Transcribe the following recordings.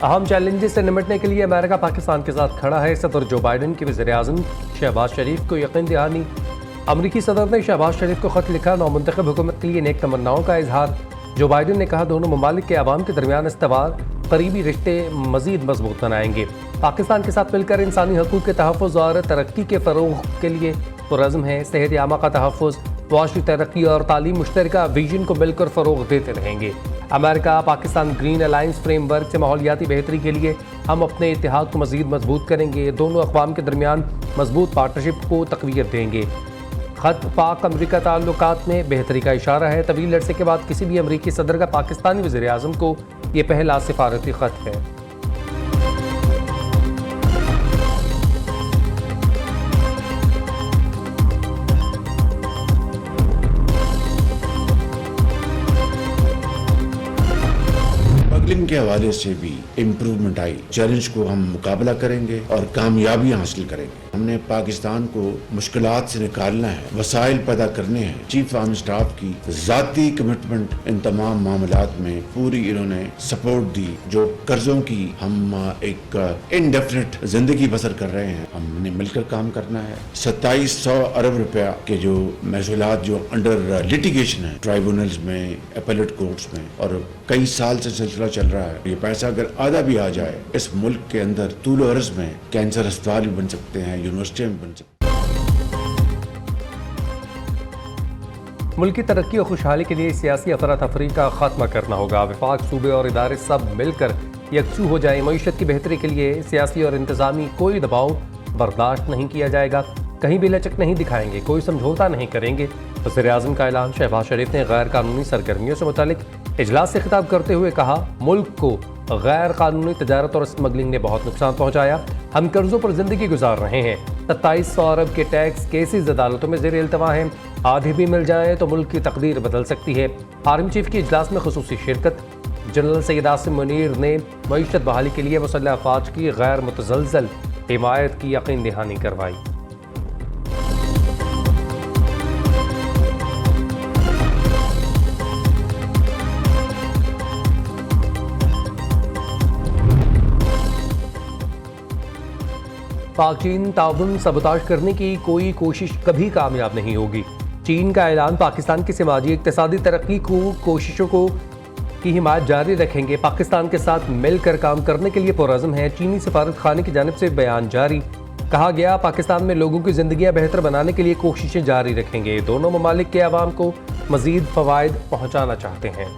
अहम चैलेंजेस से निपटने के लिए अमेरिका पाकिस्तान के साथ खड़ा है। सदर जो बाइडन की वज़ीर-ए-आज़म शहबाज शरीफ को यकीन दहानी। अमरीकी सदर ने शहबाज शरीफ को खत लिखा, नौमुंतखब हुकूमत के लिए नेक तमन्नाओं का इजहार। जो बाइडन ने कहा, दोनों ममालिक के अवाम के दरमियान इस्तवार करीबी रिश्ते मज़ीद मजबूत बनाएंगे। पाकिस्तान के साथ मिलकर इंसानी हकूक़ के तहफ़्फ़ुज़ और तरक्की के फ़रोग़ के लिए पुरअज़्म है। सेहत आमा का तहफ़्फ़ुज़, मुआशी तरक्की और तालीम मुश्तरका विजन को मिलकर फ़रोग़ देते रहेंगे। America Pakistan green alliance framework से माहौलियाती बेहतरी के लिए हम अपने इत्तेहाद को मज़ीद मजबूत करेंगे। दोनों अक़वाम के दरमियान मजबूत पार्टनरशिप को तक़वियत देंगे। खत पाक अमरीका ताल्लुकात में बेहतरी का इशारा है। तवील अरसे के बाद किसी भी अमरीकी सदर का पाकिस्तानी वज़ीर-ए-आज़म को ये पहला सिफारती खत है। स्मगलिंग के हवाले से भी इम्प्रूवमेंट आई। चैलेंज को हम मुकाबला करेंगे और कामयाबी हासिल करेंगे। हमने पाकिस्तान को मुश्किलात से निकालना है, वसाइल पैदा करने हैं। चीफ आर्मी स्टाफ की जाती कमिटमेंट इन तमाम मामलात में पूरी इन्होंने सपोर्ट दी। जो कर्जों की हम एक इनडेफिनिट जिंदगी बसर कर रहे हैं, हमने मिलकर काम करना है। 2700 अरब रुपया के जो महसूलात जो अंडर लिटिगेशन है ट्राइब्यूनल्स में, अपीलेट कोर्ट्स में, और कई साल से सिलसिला चल रहा है। ये पैसा अगर आधा भी आ जाए, इस मुल्क के अंदर तूल अर्ज में कैंसर अस्पताल भी बन सकते हैं, यूनिवर्सिटी में बन सकते हैं। मुल्क की तरक्की और खुशहाली के लिए सियासी अफरा तफरी का खात्मा करना होगा। वफाक, सूबे और इदारे सब मिलकर यकसू हो जाए। मईशत की बेहतरी के लिए सियासी और इंतजामी कोई दबाव बर्दाश्त नहीं किया जाएगा। कहीं भी लचक नहीं दिखाएंगे, कोई समझौता नहीं करेंगे। वज़ीर-ए-आज़म का ऐलान। शहबाज शरीफ ने गैर कानूनी सरगर्मियों से मुतालिक इजलास से खिताब करते हुए कहा, मुल्क को गैर कानूनी तजारत और स्मगलिंग ने बहुत नुकसान पहुंचाया। हम कर्जों पर जिंदगी गुजार रहे हैं। 2700 अरब के टैक्स केसेज अदालतों में ज़ेर इल्तवा हैं। आधे भी मिल जाए तो मुल्क की तकदीर बदल सकती है। आर्मी चीफ की इजलास में खुसूसी शिरकत। जनरल सैयद आसिम मुनीर ने मईशत बहाली के लिए मुसल्लह अफवाज की गैर मुतज़लज़ल हिमायत की यकीन दहानी करवाई। पाक चीन ताउन सबताश करने की कोई कोशिश कभी कामयाब नहीं होगी। चीन का ऐलान। पाकिस्तान की समाजी इक़्तिसादी तरक्की को कोशिशों को की हिमायत जारी रखेंगे। पाकिस्तान के साथ मिलकर काम करने के लिए पुरअज़्म है। चीनी सफारत खाने की जानिब से बयान जारी। कहा गया, पाकिस्तान में लोगों की जिंदगियां बेहतर बनाने के लिए कोशिशें जारी रखेंगे। दोनों ममालिक के अवाम को मजीद फ़वाइद पहुँचाना चाहते हैं।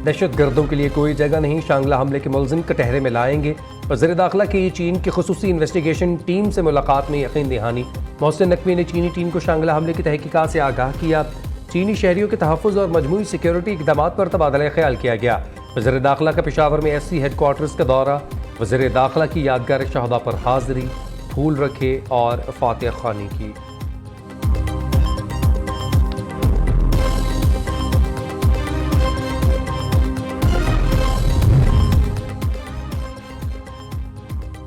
दहशत गर्दों के लिए कोई जगह नहीं। शांगला हमले के मुलजिम कटहरे में लाएंगे। वज़ीर दाखिला की चीन की खुसूसी इन्वेस्टिगेशन टीम से मुलाकात में यकीन दहानी। मोहसिन नकवी ने चीनी टीम को शांगला हमले की तहकीकात से आगाह किया। चीनी शहरियों के तहफ़्फ़ुज़ और मजमूई सिक्योरिटी इक़दामात पर तबादला ख्याल किया गया। वज़ीर दाखिला का पेशावर में SC हेडक्वार्टर्स का दौरा। वज़ीर दाखिला की यादगार शहदा पर हाज़िरी, फूल रखे और फातिहा ख़्वानी की।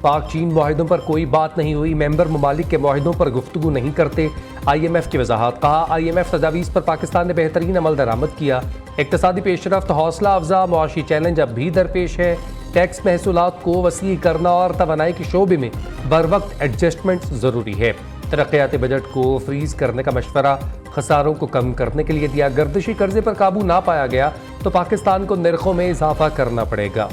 पाक चीन मुआहिदों पर कोई बात नहीं हुई। मेंबर ममालिक के मुआहिदों पर गुफ्तगू नहीं करते। IMF की वजाहत। कहा, IMF तजावीज़ पर पाकिस्तान ने बेहतरीन अमल दरामद किया। इक़्तिसादी पेशरफ्त हौसला अफजा, मुआशी चैलेंज अब भी दरपेश है। टैक्स महसूलात को वसी करना और तवानाई के शोबे में बर वक्त एडजस्टमेंट ज़रूरी है। तरक्याती बजट को फ्रीज करने का मशवरा खसारों को कम करने के लिए दिया। गर्दिशी कर्जे पर काबू ना पाया गया तो पाकिस्तान को निर्खों में इजाफा करना पड़ेगा।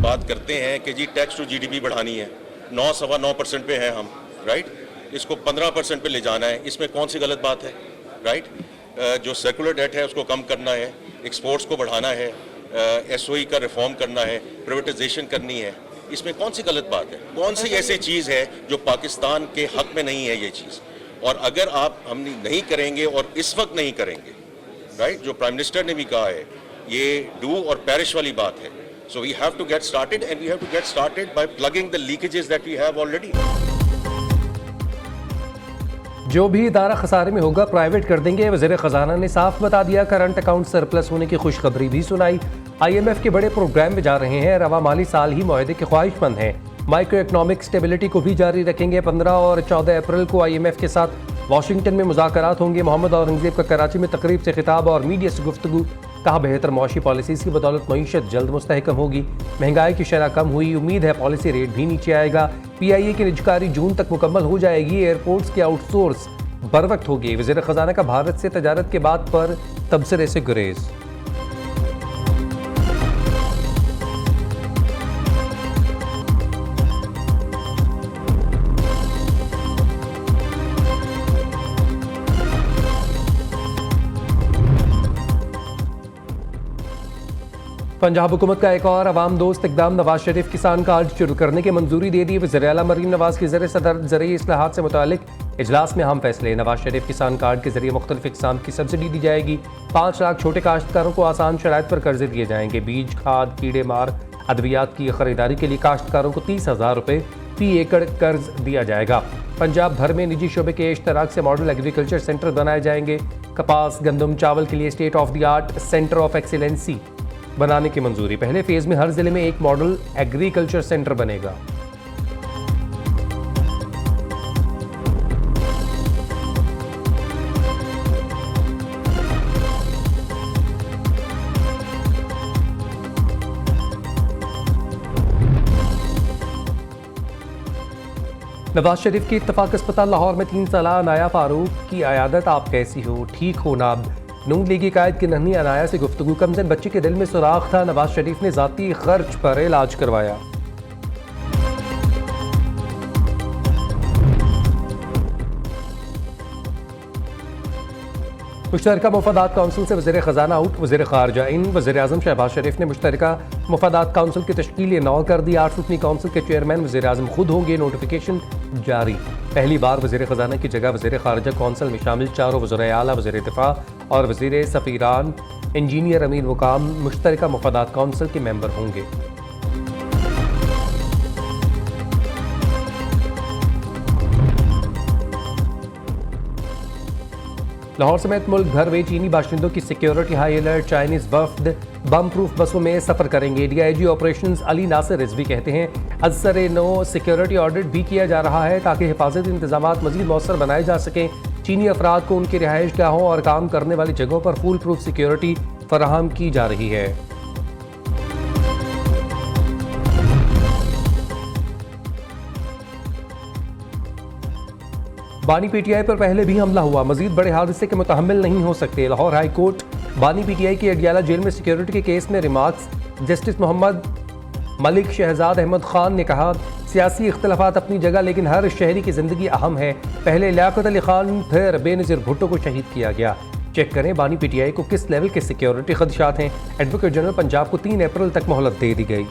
बात करते हैं कि जी टैक्स टू GDP बढ़ानी है, 9-9.25% पे है हम, राइट। इसको 15% पे ले जाना है, इसमें कौन सी गलत बात है, राइट। जो सर्कुलर डेट है उसको कम करना है, एक्सपोर्ट्स को बढ़ाना है, SOE का रिफॉर्म करना है, प्राइवेटाइजेशन करनी है, इसमें कौन सी गलत बात है? कौन सी ऐसी चीज़ है जो पाकिस्तान के हक में नहीं है ये चीज़? और अगर आप हम नहीं करेंगे और इस वक्त नहीं करेंगे, राइट, जो प्राइम मिनिस्टर ने भी कहा है, ये डू और पैरिश वाली बात है। So we have to get started, and we have to get started by plugging the leakages that we have already. जो भी इदारा खसारे में होगा प्राइवेट कर देंगे। वज़ीर ख़जाना ने साफ बता दिया। करंट अकाउंट सरप्लस होने की खुशखबरी भी सुनाई। IMF के बड़े प्रोग्राम में जा रहे हैं। रवा माली साल ही मुआहदे के ख्वाहिशमंद हैं। माइक्रो इकनॉमिक स्टेबिलिटी को भी जारी रखेंगे। 15 और 14 अप्रैल को IMF के साथ वाशिंगटन में मुज़ाकरात होंगे। मोहम्मद औरंगज़ेब का कराची में तकरीब से खिताब और मीडिया से गुफ्तगू। कहा बेहतर मौशी पॉलिसीज़ की बदौलत मईशत जल्द मुस्तहकम होगी। महंगाई की शरह कम हुई। उम्मीद है पॉलिसी रेट भी नीचे आएगा। PIA की निजकारी जून तक मुकम्मल हो जाएगी। एयरपोर्ट्स के आउटसोर्स बर वक्त होगी। वज़ीर ख़जाना का भारत से तजारत के बाद पर तबसरे से गुरेज। पंजाब हुकूमत का एक और अवाम दोस्त इकदाम। नवाज शरीफ किसान कार्ड शुरू करने की मंजूरी दे दी। वज़ीर आला मरीम नवाज के ज़रिए सदर ज़रूरी इस्लाहात से मुतालिक इजलास में अहम फैसले। नवाज शरीफ किसान कार्ड के जरिए मुख्तलिफ इक़साम की सब्सिडी दी जाएगी। 5 लाख छोटे काश्तकारों को आसान शराइत पर कर्जे दिए जाएंगे। बीज, खाद, कीड़े मार, अद्वियात की खरीदारी के लिए काश्तकारों को 30,000 रुपये फी एकड़ कर्ज दिया जाएगा। पंजाब भर में निजी शोबे के इश्तराक से मॉडल एग्रीकल्चर सेंटर बनाए जाएंगे। कपास, गंदम, चावल के लिए state of the art centre of excellency बनाने की मंजूरी। पहले फेज में हर जिले में एक मॉडल एग्रीकल्चर सेंटर बनेगा। नवाज शरीफ की इत्तफाक अस्पताल लाहौर में 3 साल अनाया फारूक की अयादत। आप कैसी हो? ठीक हो ना? नून लीगी कायद की नन्ही अनाया से गुफ्तगू। कमजन बच्चे के दिल में सुराख था। नवाज शरीफ ने जाती खर्च पर इलाज करवाया। मुश्तरका मुफादात काउंसिल से वज़ीर ख़जाना आउट। वज़ीर ख़ारजा इन। वज़ीर आज़म शहबाज शरीफ ने मुश्तरका मुफादात काउंसिल की तश्कील 9 कर दी। 8 रुकनी काउंसिल के चेयरमैन वज़ीर आज़म खुद होंगे। नोटिफिकेशन जारी। पहली बार वज़ीर ख़जाना की जगह वज़ीर ख़ारजा काउंसिल में शामिल 4 वज़ीर आला, वज़ीर दिफा और वज़ीर सफ़ीरान, इंजीनियर अमीर मुकाम मुश्तरका मुफादात काउंसिल के मेंबर होंगे। लाहौर समेत मुल्क भर में चीनी बाशिंदों की सिक्योरिटी हाई अलर्ट। चाइनीज वफ्द बम प्रूफ बसों में सफर करेंगे। DIG ऑपरेशंस अली नासिर रिजवी कहते हैं अजसर नो सिक्योरिटी ऑडिट भी किया जा रहा है ताकि हिफाजती इंतजाम मजीद मौसर बनाए जा सकें। चीनी अफराद को उनकी रिहाइश गाहों और काम करने वाली जगहों पर फुल प्रूफ सिक्योरिटी फराहम की जा रही है। बानी PTI पर पहले भी हमला हुआ। मजीद बड़े हादसे के मुतहम्मिल नहीं हो सकते। लाहौर हाई कोर्ट बानी PTI की अडियाला जेल में सिक्योरिटी के केस में रिमार्क्स। जस्टिस मोहम्मद मलिक शहजाद अहमद खान ने कहा सियासी इख्तलाफात अपनी जगह लेकिन हर शहरी की जिंदगी अहम है। पहले लियाकत अली खान फिर बेनज़ीर भुट्टो को शहीद किया गया। चेक करें बानी PTI को किस लेवल के सिक्योरिटी खदशात हैं। एडवोकेट जनरल पंजाब को 3 अप्रैल तक मोहलत दे दी गई।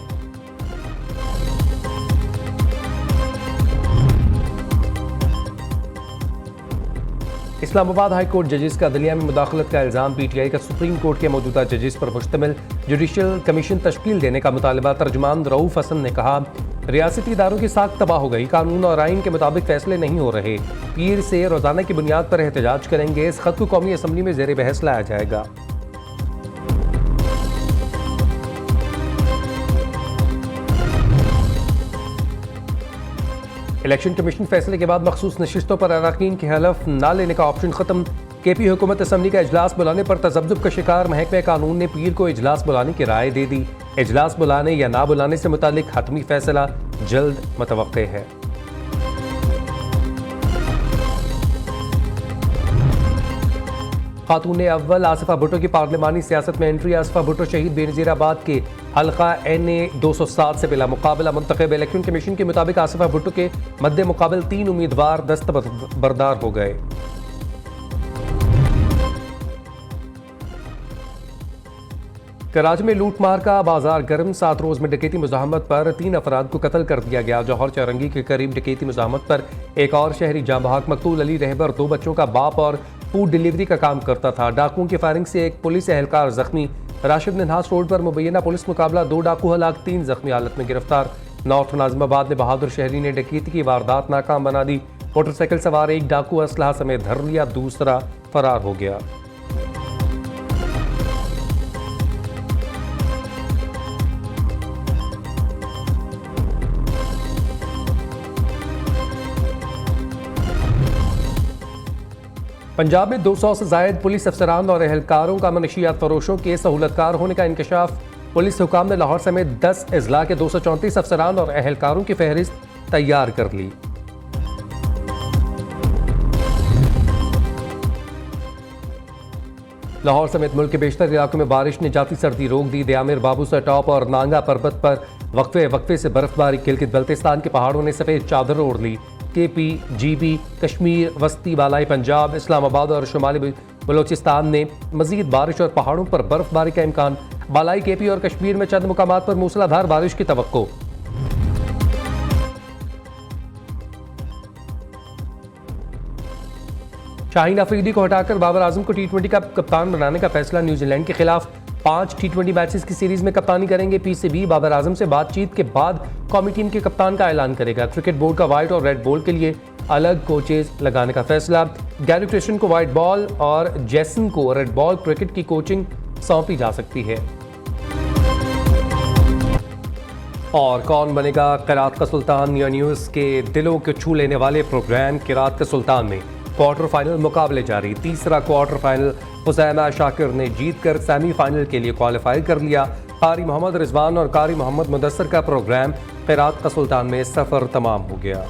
इस्लामाबाद हाई कोर्ट जजेस का अदलिया में मुदाखलत का इल्ज़ाम। PTI का सुप्रीम कोर्ट के मौजूदा जजेस पर मुश्तमिल जुडिशल कमीशन तश्कील देने का मुतालबा। तर्जुमान रऊफ हसन ने कहा रियासती इदारों की साख तबाह हो गई। कानून और आइन के मुताबिक फैसले नहीं हो रहे। पीर से रोजाना की बुनियाद पर एहतजाज करेंगे। इस खत को कौमी असम्बली में ज़ेर बहस लाया जाएगा। इलेक्शन कमीशन फैसले के बाद मखसूस नशिस्तों पर अरकान के हलफ न लेने का ऑप्शन खत्म। KP हुकूमत असम्बली का इजलास बुलाने पर तजब्जुब का शिकार महकमा कानून ने पीर को इजलास बुलाने की राय दे दी। इजलास बुलाने या ना बुलाने से मुतालिक हतमी फैसला जल्द मुतवक्के है। खातून अव्वल आसिफा भुट्टो की पार्लिमानी सियासत में एंट्री। आसिफा भुट्टो शहीद बेनज़ीराबाद के हल्का NA 207 से बिला मुकाबला मुंतखब। इलेक्शन कमीशन के मुताबिक आसिफा भुट्टो के मद्दे मुकाबल 3 उम्मीदवार दस्तबरदार हो गए। कराची में लूट मार का बाजार गर्म। 7 रोज में डकैती मुज़ाहमत पर 3 अफराद को कत्ल कर दिया गया। जौहर चौरंगी के करीब डकैती मुज़ाहमत पर एक और शहरी जाँ बहक। मकतूल अली रहबर 2 बच्चों का बाप और फूड डिलीवरी का काम करता था। डाकुओं की फायरिंग से एक पुलिस एहलकार जख्मी। राशिद निन्हास रोड पर मुबैना पुलिस मुकाबला। 2 डाकू हलाक, 3 जख्मी हालत में गिरफ्तार। नॉर्थ नाज़िमाबाद में बहादुर शहरी ने डकैती की वारदात नाकाम बना दी। मोटरसाइकिल सवार एक डाकू असलहा समेत धर लिया, दूसरा फरार हो गया। पंजाब में 200 से जायद पुलिस अफसरान और एहलकारों का मनशियात फरोशों के सहूलतकार होने का इंकशाफ। पुलिस हुकाम ने लाहौर समेत 10 अजला के 234 अफसरान और एहलकारों की फहरिस्त तैयार कर ली। लाहौर समेत मुल्क के बेशतर इलाकों में बारिश ने जाती सर्दी रोक दी। दयामिर, बाबूसर टॉप और नांगा पर्वत पर वक्फे से बर्फबारी। गिलगित बल्तिस्तान के पहाड़ों ने सफेद चादर ओढ़ ली। KP, GB, कश्मीर, वस्ती बालाई पंजाब, इस्लामाबाद और शुमाली बलोचिस्तान ने मजीद बारिश और पहाड़ों पर बर्फबारी का इम्कान। बालाई KP और कश्मीर में चंद मुकामात पर मूसलाधार बारिश की तवक्को। शाहीन अफरीदी को हटाकर बाबर आजम को T20 का कप्तान बनाने का फैसला। न्यूजीलैंड के खिलाफ 5 T20 मैचेस की सीरीज में कप्तानी करेंगे PCB। बाबर आजम से बातचीत के बाद कौमी टीम के कप्तान का ऐलान करेगा। क्रिकेट बोर्ड का व्हाइट और रेड बॉल के लिए अलग कोचेज लगाने का फैसला। गैरी क्रिस्टियन को व्हाइट बॉल और जैसन को रेड बॉल क्रिकेट की कोचिंग सौंपी जा सकती है। और कौन बनेगा किरात का सुल्तान? न्यूज़ के दिलों को छू लेने वाले प्रोग्राम किरात का सुल्तान में क्वार्टर फाइनल मुकाबले जारी। तीसरा क्वार्टर फाइनल हुसैमा शाकिर ने जीतकर सेमीफाइनल के लिए क्वालिफाई कर लिया। कारी मोहम्मद रिजवान और कारी मोहम्मद मुदस्सर का प्रोग्राम किरात का सुल्तान में सफर तमाम हो गया।